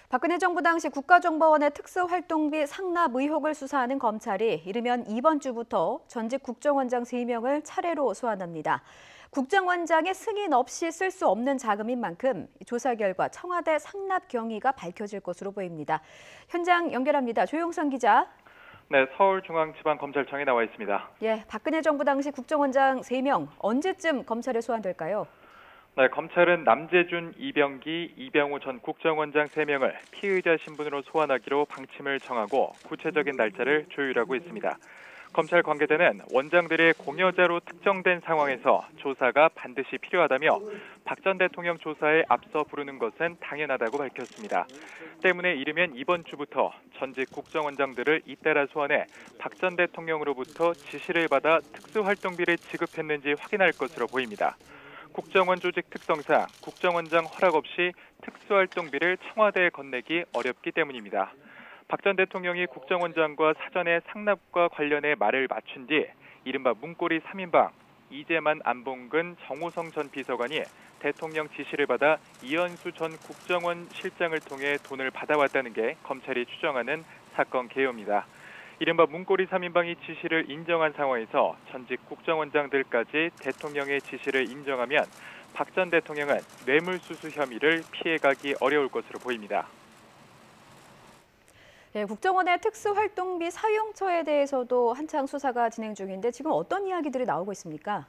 박근혜 정부 당시 국가정보원의 특수활동비 상납 의혹을 수사하는 검찰이 이르면 이번 주부터 전직 국정원장 3명을 차례로 소환합니다. 국정원장의 승인 없이 쓸 수 없는 자금인 만큼 조사 결과 청와대 상납 경위가 밝혀질 것으로 보입니다. 현장 연결합니다. 조용선 기자. 네, 서울중앙지방검찰청에 나와 있습니다. 박근혜 정부 당시 국정원장 3명 언제쯤 검찰에 소환될까요? 네, 검찰은 남재준, 이병기, 이병우 전 국정원장 3명을 피의자 신분으로 소환하기로 방침을 정하고 구체적인 날짜를 조율하고 있습니다. 검찰 관계자는 원장들의 공여자로 특정된 상황에서 조사가 반드시 필요하다며 박 전 대통령 조사에 앞서 부르는 것은 당연하다고 밝혔습니다. 때문에 이르면 이번 주부터 전직 국정원장들을 잇따라 소환해 박 전 대통령으로부터 지시를 받아 특수활동비를 지급했는지 확인할 것으로 보입니다. 국정원 조직 특성상 국정원장 허락 없이 특수활동비를 청와대에 건네기 어렵기 때문입니다. 박 전 대통령이 국정원장과 사전에 상납과 관련해 말을 맞춘 뒤 이른바 문고리 3인방 이재만 안봉근 정호성 전 비서관이 대통령 지시를 받아 이현수 전 국정원 실장을 통해 돈을 받아왔다는 게 검찰이 추정하는 사건 개요입니다. 이른바 문고리 3인방이 지시를 인정한 상황에서 전직 국정원장들까지 대통령의 지시를 인정하면 박 전 대통령은 뇌물수수 혐의를 피해가기 어려울 것으로 보입니다. 국정원의 특수활동비 사용처에 대해서도 한창 수사가 진행 중인데 지금 어떤 이야기들이 나오고 있습니까?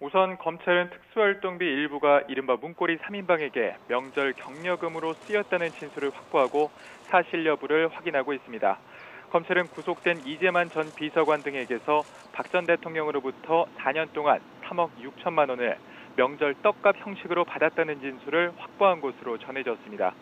우선 검찰은 특수활동비 일부가 이른바 문고리 3인방에게 명절 격려금으로 쓰였다는 진술을 확보하고 사실 여부를 확인하고 있습니다. 검찰은 구속된 이재만 전 비서관 등에게서 박 전 대통령으로부터 4년 동안 3억 6천만 원을 명절 떡값 형식으로 받았다는 진술을 확보한 것으로 전해졌습니다.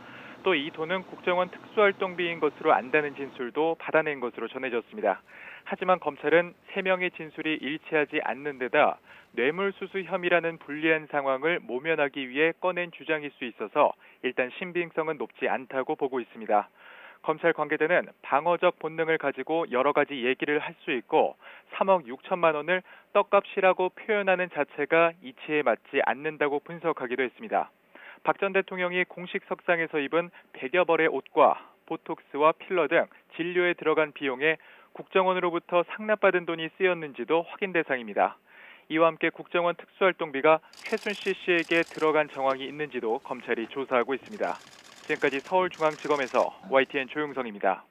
또 이 돈은 국정원 특수활동비인 것으로 안다는 진술도 받아낸 것으로 전해졌습니다. 하지만 검찰은 3명의 진술이 일치하지 않는 데다 뇌물수수 혐의라는 불리한 상황을 모면하기 위해 꺼낸 주장일 수 있어서 일단 신빙성은 높지 않다고 보고 있습니다. 검찰 관계자는 방어적 본능을 가지고 여러 가지 얘기를 할 수 있고 3억 6천만 원을 떡값이라고 표현하는 자체가 이치에 맞지 않는다고 분석하기도 했습니다. 박 전 대통령이 공식 석상에서 입은 100여 벌의 옷과 보톡스와 필러 등 진료에 들어간 비용에 국정원으로부터 상납받은 돈이 쓰였는지도 확인 대상입니다. 이와 함께 국정원 특수활동비가 최순실 씨에게 들어간 정황이 있는지도 검찰이 조사하고 있습니다. 지금까지 서울중앙지검에서 YTN 조용성입니다.